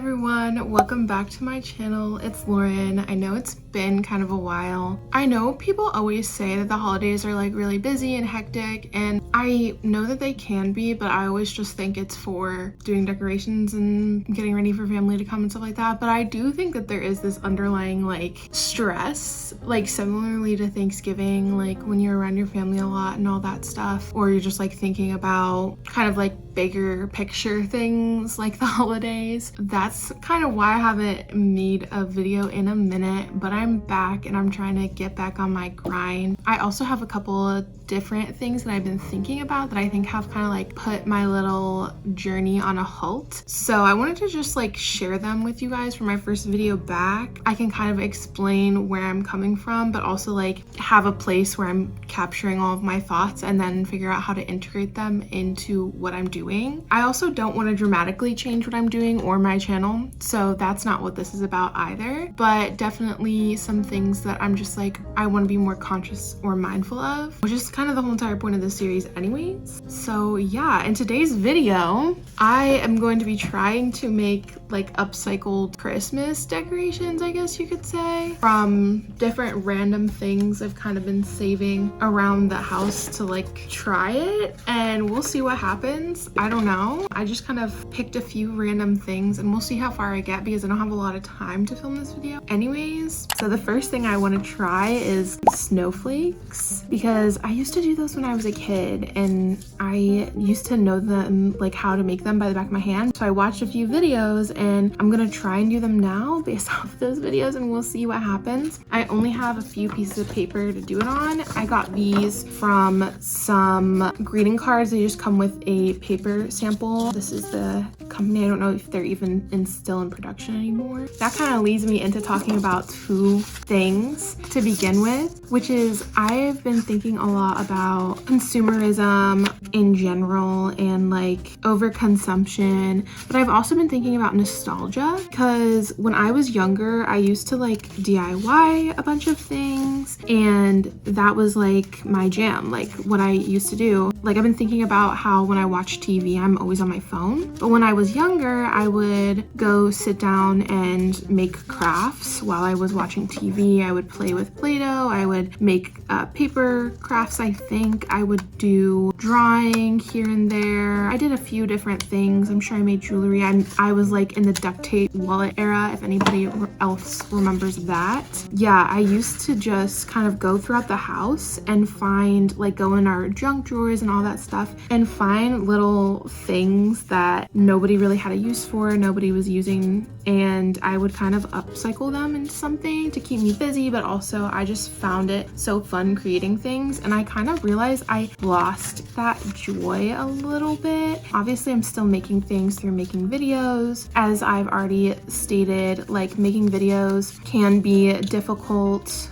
everyone, welcome back to my channel. It's Lauren. I know it's been kind of a while. I know people always say that the holidays are like really busy and hectic, and I know that they can be, but I always just think it's for doing decorations and getting ready for family to come and stuff like that. But I do think that there is this underlying like stress, like similarly to Thanksgiving, like when you're around your family a lot and all that stuff, or you're just like thinking about kind of like bigger picture things like the holidays. That's kind of why I haven't made a video in a minute, but I'm back and I'm trying to get back on my grind. I also have a couple of different things that I've been thinking about that I think have kind of like put my little journey on a halt. So I wanted to just like share them with you guys for my first video back. I can kind of explain where I'm coming from, but also like have a place where I'm capturing all of my thoughts and then figure out how to integrate them into what I'm doing. I also don't want to dramatically change what I'm doing or my channel, so that's not what this is about either, but definitely some things that I'm just like, I want to be more conscious or mindful of, which is kind of the whole entire point of this series anyways. So yeah, in today's video, I am going to be trying to make like upcycled Christmas decorations, I guess you could say, from different random things I've kind of been saving around the house to like try it, and we'll see what happens. I don't know. I just kind of picked a few random things and we'll see how far I get because I don't have a lot of time to film this video anyways. So the first thing I want to try is snowflakes, because I used to do those when I was a kid and I used to know them, like how to make them by the back of my hand. So I watched a few videos and I'm gonna try and do them now based off those videos, and we'll see what happens. I only have a few pieces of paper to do it on. I got these from some greeting cards. They just come with a paper sample. This is the company. I don't know if they're even still in production anymore. That kind of leads me into talking about two things to begin with, which is I've been thinking a lot about consumerism in general and like overconsumption, but I've also been thinking about nostalgia, because when I was younger, I used to like DIY a bunch of things, and that was like my jam, like what I used to do. Like I've been thinking about how when I watch TV, I'm always on my phone, but when I was younger, I would go sit down and make crafts while I was watching TV. I would play with Play-Doh, I would make paper crafts, I think. I would do drawing here and there. I did a few different things. I'm sure I made jewelry. I was like in the duct tape wallet era, if anybody else remembers that. Yeah, I used to just kind of go throughout the house and find, like go in our junk drawers and all that stuff and find little things that nobody really had a use for, nobody was using, and I would kind of upcycle them into something to keep me busy, but also I just found it so fun creating things, and I kind of realized I lost that joy a little bit. Obviously, I'm still making things through making videos. As I've already stated, like making videos can be difficult.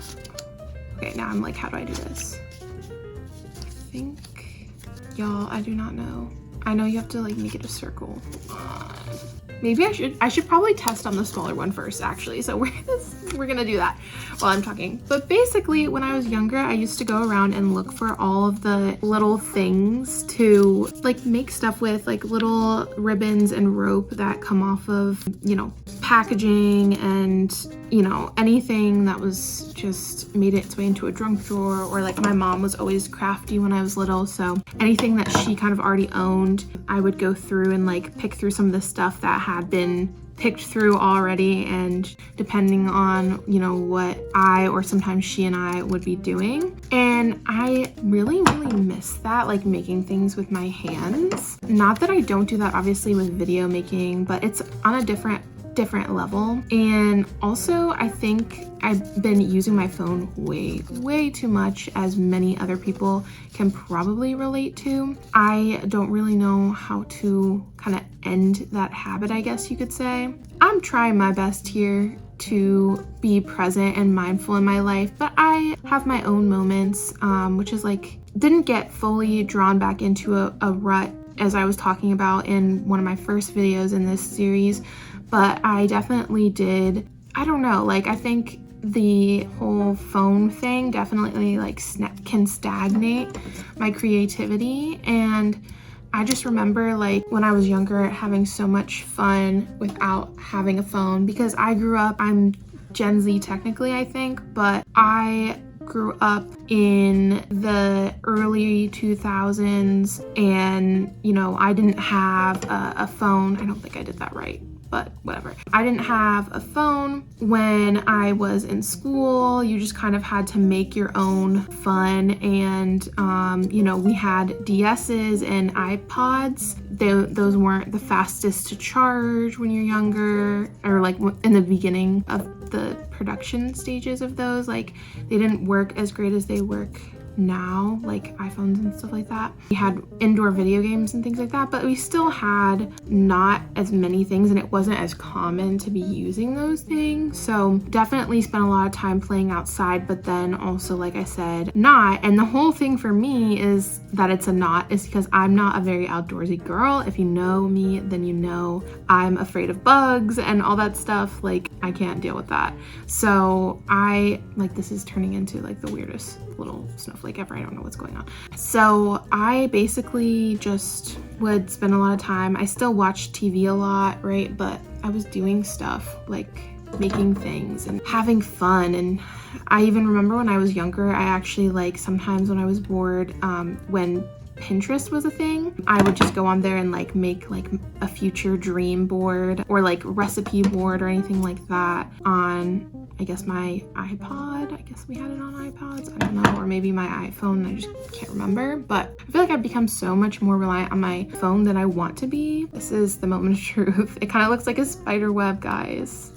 Okay, now I'm like, how do I do this? I think, y'all, I do not know. I know you have to like make it a circle. Maybe I should probably test on the smaller one first, actually. So we're gonna do that while I'm talking. But basically, when I was younger, I used to go around and look for all of the little things to like make stuff with, like little ribbons and rope that come off of, you know, packaging and, you know, anything that was just made its way into a junk drawer, or like my mom was always crafty when I was little. So anything that she kind of already owned, I would go through and like pick through some of the stuff that had been picked through already, and depending on, you know, what I or sometimes she and I would be doing. And I really miss that, like making things with my hands. Not that I don't do that obviously with video making, but it's on a different level. And also I think I've been using my phone way too much, as many other people can probably relate to. I don't really know how to kind of end that habit, I guess you could say. I'm trying my best here to be present and mindful in my life, but I have my own moments, which is like, didn't get fully drawn back into a rut as I was talking about in one of my first videos in this series, but I definitely did. I don't know, like I think the whole phone thing definitely like can stagnate my creativity, and I just remember like when I was younger having so much fun without having a phone, because I grew up, I'm Gen Z technically, I think, but I grew up in the early 2000s, and you know, I didn't have a phone. I don't think I did that right, but whatever. I didn't have a phone when I was in school. You just kind of had to make your own fun, and you know, we had DS's and iPods. Those weren't the fastest to charge when you're younger, or like in the beginning of the production stages of those. Like, they didn't work as great as they work now, like iPhones and stuff like that. We had indoor video games and things like that, but we still had not as many things, and it wasn't as common to be using those things. So definitely spent a lot of time playing outside, but then also, like I said, not. And the whole thing for me is that it's a not is because I'm not a very outdoorsy girl. If you know me, then you know I'm afraid of bugs and all that stuff. Like, I can't deal with that. So this is turning into like the weirdest little snowflake ever. I don't know what's going on. So I basically just would spend a lot of time. I still watch TV a lot, right? But I was doing stuff like making things and having fun. And I even remember when I was younger, I actually, like, sometimes when I was bored, when Pinterest was a thing, I would just go on there and like make like a future dream board or like recipe board or anything like that on, I guess, my iPod. I guess we had it on iPods. I don't know, or maybe my iPhone. I just can't remember. But I feel like I've become so much more reliant on my phone than I want to be. This is the moment of truth. It kind of looks like a spider web, guys,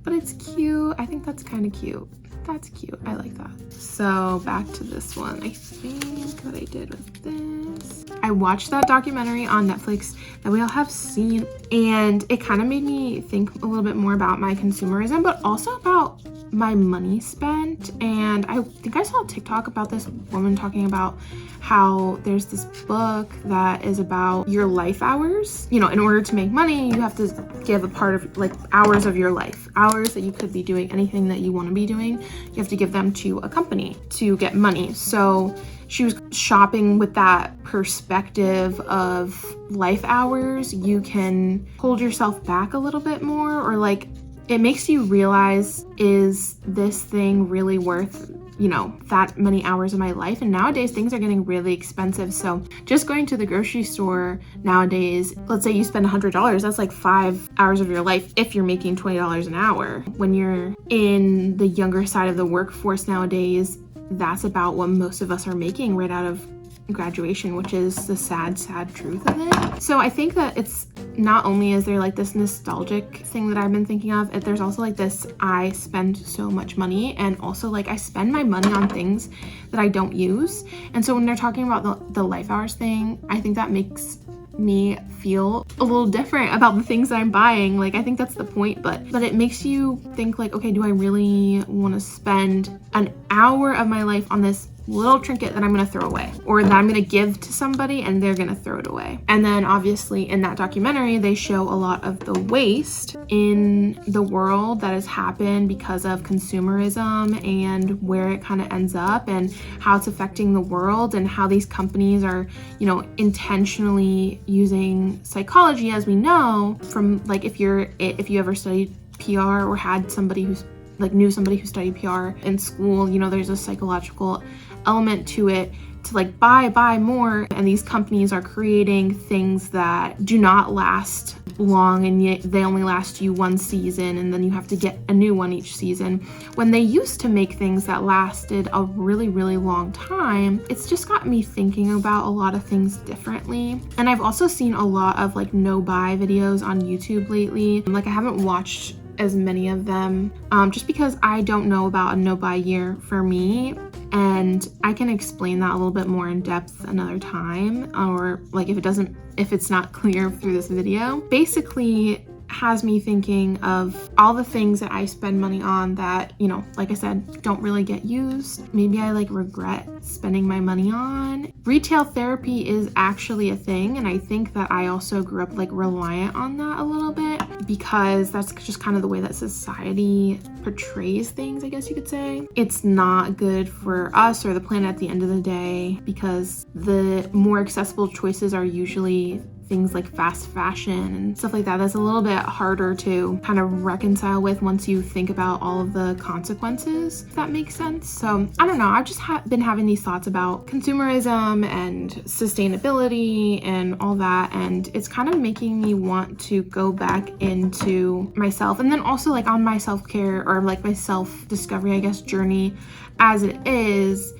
but it's cute. I think that's kind of cute. That's cute. I like that. So back to this one. I think that I did with this. I watched that documentary on Netflix that we all have seen, and it kind of made me think a little bit more about my consumerism, but also about my money spent. And I think I saw a TikTok about this woman talking about how there's this book that is about your life hours. You know, in order to make money, you have to give a part of, like, hours of your life, hours that you could be doing anything that you want to be doing. You have to give them to a company to get money. So she was shopping with that perspective of life hours. You can hold yourself back a little bit more, or like, it makes you realize, is this thing really worth, you know, that many hours of my life? And nowadays things are getting really expensive. So just going to the grocery store nowadays, let's say you spend $100, that's like 5 hours of your life if you're making $20 an hour. When you're in the younger side of the workforce nowadays, that's about what most of us are making right out of graduation, which is the sad truth of it. So I think that it's not only is there like this nostalgic thing that I've been thinking of, there's also like this, I spend so much money, and also like I spend my money on things that I don't use. And so when they're talking about the life hours thing, I think that makes me feel a little different about the things that I'm buying. Like, I think that's the point, but it makes you think like, okay, do I really want to spend an hour of my life on this little trinket that I'm gonna throw away, or that I'm gonna give to somebody and they're gonna throw it away? And then obviously in that documentary, they show a lot of the waste in the world that has happened because of consumerism, and where it kind of ends up, and how it's affecting the world, and how these companies are, you know, intentionally using psychology, as we know from, like, if you ever studied PR or had somebody who's like knew somebody who studied PR in school, you know, there's a psychological element to it, to like buy more. And these companies are creating things that do not last long, and yet they only last you one season, and then you have to get a new one each season, when they used to make things that lasted a really long time. It's just got me thinking about a lot of things differently. And I've also seen a lot of like no buy videos on YouTube lately. Like, I haven't watched as many of them, just because I don't know about a no buy year for me, and I can explain that a little bit more in depth another time, or like if it's not clear through this video. Basically, has me thinking of all the things that I spend money on that, you know, like I said, don't really get used. Maybe I like regret spending my money on. Retail therapy is actually a thing, and I think that I also grew up like reliant on that a little bit because that's just kind of the way that society portrays things, I guess you could say. It's not good for us or the planet at the end of the day because the more accessible choices are usually things like fast fashion and stuff like that. That's a little bit harder to kind of reconcile with once you think about all of the consequences, if that makes sense. So I don't know, I've just been having these thoughts about consumerism and sustainability and all that, and it's kind of making me want to go back into myself, and then also like on my self-care or like my self-discovery, I guess, journey as it is.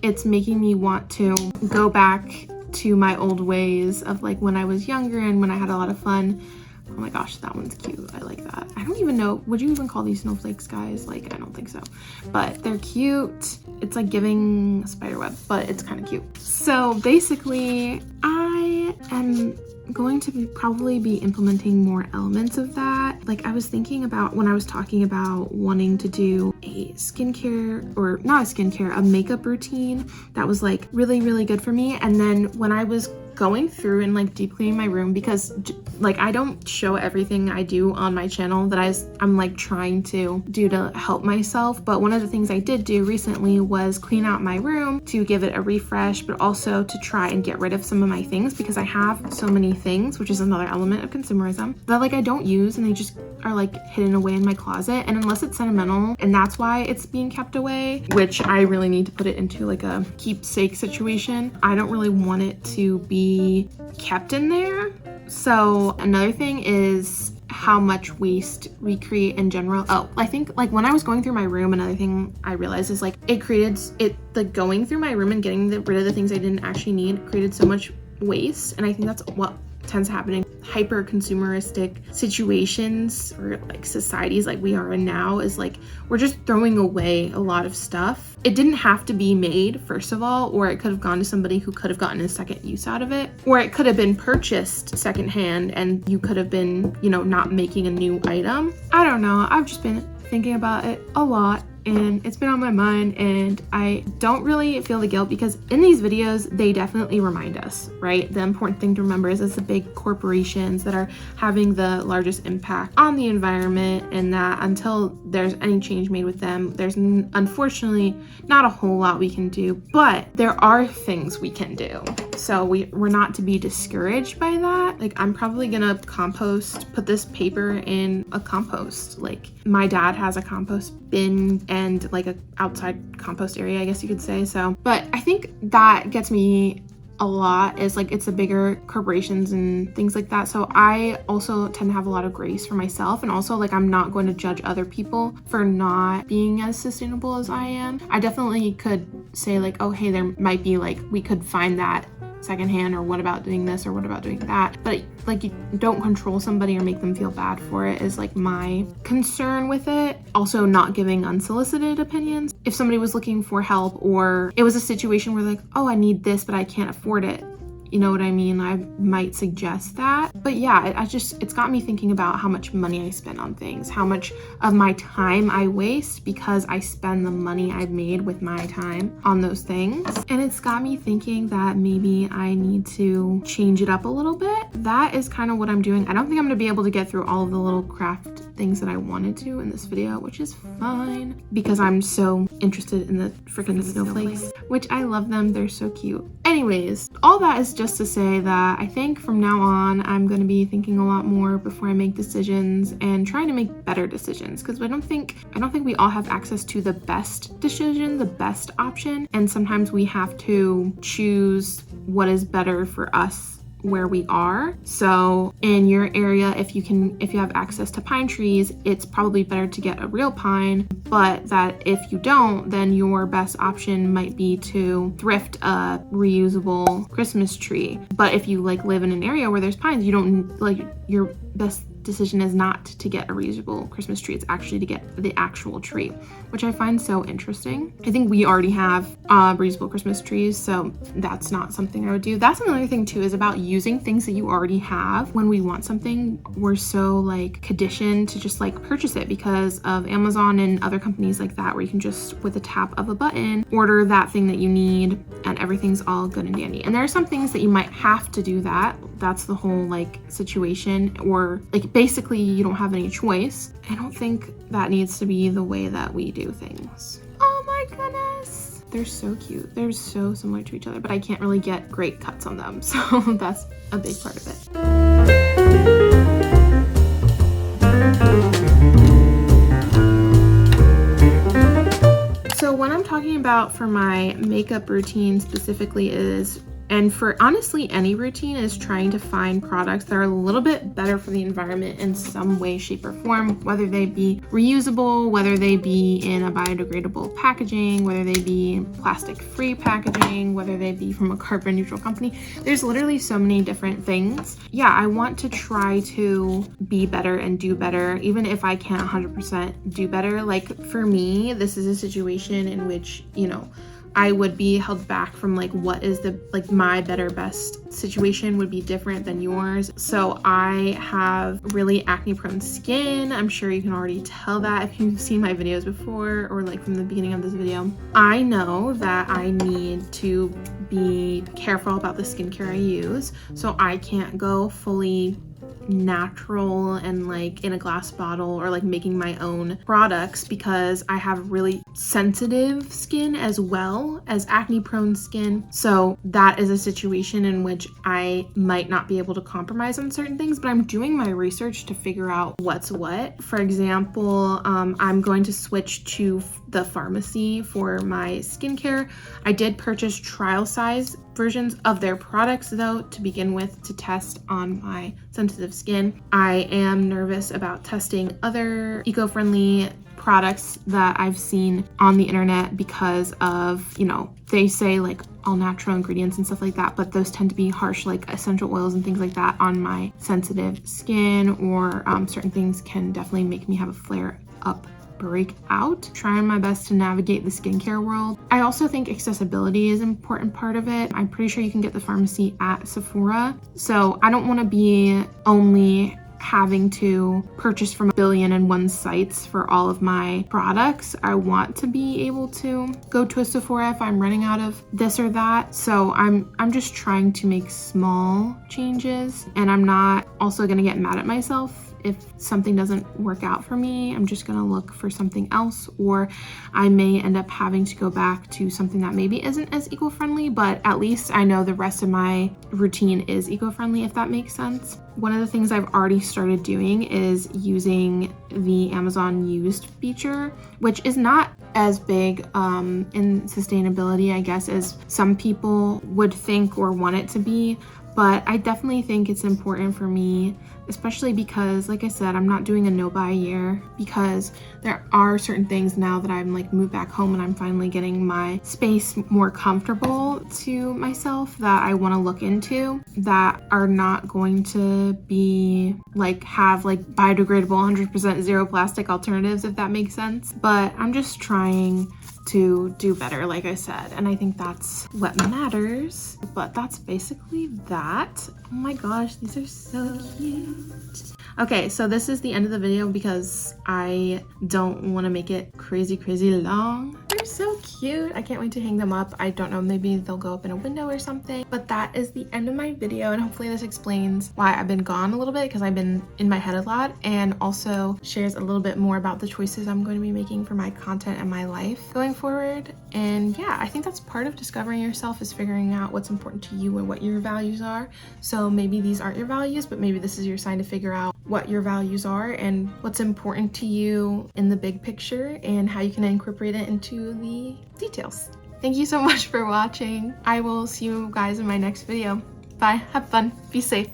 It's making me want to go back to my old ways of like when I was younger and when I had a lot of fun. Oh my gosh, that one's cute. I like that. I don't even know, would you even call these snowflakes, guys? Like, I don't think so, but they're cute. It's like giving a spider web, but it's kind of cute. So basically, I am going to probably be implementing more elements of that. Like I was thinking about when I was talking about wanting to do a skincare, or not a skincare, a makeup routine that was like really, really good for me. And then when I was going through and like deep cleaning my room, because like I don't show everything I do on my channel that I'm like trying to do to help myself, but one of the things I did do recently was clean out my room to give it a refresh, but also to try and get rid of some of my things because I have so many things, which is another element of consumerism, that like I don't use and they just are like hidden away in my closet. And unless it's sentimental and that's why it's being kept away, which I really need to put it into like a keepsake situation, I don't really want it to be kept in there. So another thing is how much waste we create in general. Oh, I think like when I was going through my room, another thing I realized is like like going through my room and getting rid of the things I didn't actually need created so much waste. And I think that's what tends to happen in hyper consumeristic situations or like societies like we are in now, is like we're just throwing away a lot of stuff. It didn't have to be made, first of all, or it could have gone to somebody who could have gotten a second use out of it, or it could have been purchased secondhand and you could have been, you know, not making a new item. I don't know, I've just been thinking about it a lot and it's been on my mind, and I don't really feel the guilt because in these videos they definitely remind us, right? The important thing to remember is it's the big corporations that are having the largest impact on the environment, and that until there's any change made with them, there's unfortunately not a whole lot we can do, but there are things we can do. So we're not to be discouraged by that. Like I'm probably gonna compost, put this paper in a compost. Like my dad has a compost bin and like a outside compost area, I guess you could say. So, but I think that gets me a lot, is like it's the bigger corporations and things like that. So I also tend to have a lot of grace for myself, and also like I'm not going to judge other people for not being as sustainable as I am. I definitely could say like, oh hey, there might be like we could find that secondhand, or what about doing this, or what about doing that, but like you don't control somebody or make them feel bad for it is like my concern with it. Also not giving unsolicited opinions. If somebody was looking for help, or it was a situation where like, oh I need this but I can't afford it, you know what I mean, I might suggest that. But yeah, it's got me thinking about how much money I spend on things, how much of my time I waste because I spend the money I've made with my time on those things. And it's got me thinking that maybe I need to change it up a little bit. That is kind of what I'm doing. I don't think I'm gonna be able to get through all of the little craft things that I wanted to in this video, which is fine because I'm so interested in the freaking snowflakes, which I love them, they're so cute. Anyways, all that is just to say that I think from now on I'm going to be thinking a lot more before I make decisions and trying to make better decisions, because I don't think we all have access to the best decision, the best option, and sometimes we have to choose what is better for us where we are. So in your area, if you have access to pine trees, it's probably better to get a real pine, but that if you don't, then your best option might be to thrift a reusable Christmas tree. But if you like live in an area where there's pines, you don't like, your best decision is not to get a reusable Christmas tree. It's actually to get the actual tree, which I find so interesting. I think we already have reusable Christmas trees, so that's not something I would do. That's another thing too, is about using things that you already have. When we want something, we're so like conditioned to just like purchase it because of Amazon and other companies like that, where you can just with a tap of a button order that thing that you need and everything's all good and dandy. And there are some things that you might have to do that. That's the whole like situation, or like basically you don't have any choice. I don't think that needs to be the way that we do things. Oh my goodness. They're so cute. They're so similar to each other, but I can't really get great cuts on them. So that's a big part of it. So what I'm talking about for my makeup routine specifically is, and for honestly any routine, is trying to find products that are a little bit better for the environment in some way, shape, or form, whether they be reusable, whether they be in a biodegradable packaging, whether they be plastic-free packaging, whether they be from a carbon neutral company. There's literally so many different things. Yeah, I want to try to be better and do better, even if I can't 100% do better. Like for me, this is a situation in which, you know, I would be held back from like what is the like my better best situation would be different than yours. So I have really acne prone skin. I'm sure you can already tell that if you've seen my videos before or like from the beginning of this video. I know that I need to be careful about the skincare I use, so I can't go fully natural and like in a glass bottle or like making my own products, because I have really sensitive skin as well as acne prone skin. So that is a situation in which I might not be able to compromise on certain things, but I'm doing my research to figure out what's what. For example, I'm going to switch to the pharmacy for my skincare. I did purchase trial size versions of their products though to begin with, to test on my sensitive skin. I am nervous about testing other eco-friendly products that I've seen on the internet because of, you know, they say like all natural ingredients and stuff like that, but those tend to be harsh, like essential oils and things like that on my sensitive skin, or certain things can definitely make me have a flare up break out. Trying my best to navigate the skincare world. I also think accessibility is an important part of it. I'm pretty sure you can get the pharmacy at Sephora. So I don't want to be only having to purchase from 1,000,000,001 sites for all of my products. I want to be able to go to a Sephora if I'm running out of this or that. So I'm just trying to make small changes, and I'm not also going to get mad at myself if something doesn't work out for me. I'm just gonna look for something else, or I may end up having to go back to something that maybe isn't as eco-friendly, but at least I know the rest of my routine is eco-friendly, if that makes sense. One of the things I've already started doing is using the Amazon used feature, which is not as big in sustainability, I guess, as some people would think or want it to be. But I definitely think it's important for me, especially because, like I said, I'm not doing a no-buy year, because there are certain things now that I'm like moved back home and I'm finally getting my space more comfortable to myself that I want to look into, that are not going to be like have like biodegradable 100% zero plastic alternatives, if that makes sense. But I'm just trying to do better, like I said, and I think that's what matters. But that's basically that. Oh my gosh, these are so cute. Okay, so this is the end of the video because I don't want to make it crazy long. They're so cute. I can't wait to hang them up. I don't know, maybe they'll go up in a window or something. But that is the end of my video, and hopefully this explains why I've been gone a little bit, because I've been in my head a lot, and also shares a little bit more about the choices I'm going to be making for my content and my life going forward. And yeah, I think that's part of discovering yourself, is figuring out what's important to you and what your values are. So maybe these aren't your values, but maybe this is your sign to figure out what your values are and what's important to you in the big picture, and how you can incorporate it into the details. Thank you so much for watching. I will see you guys in my next video. Bye, have fun, be safe.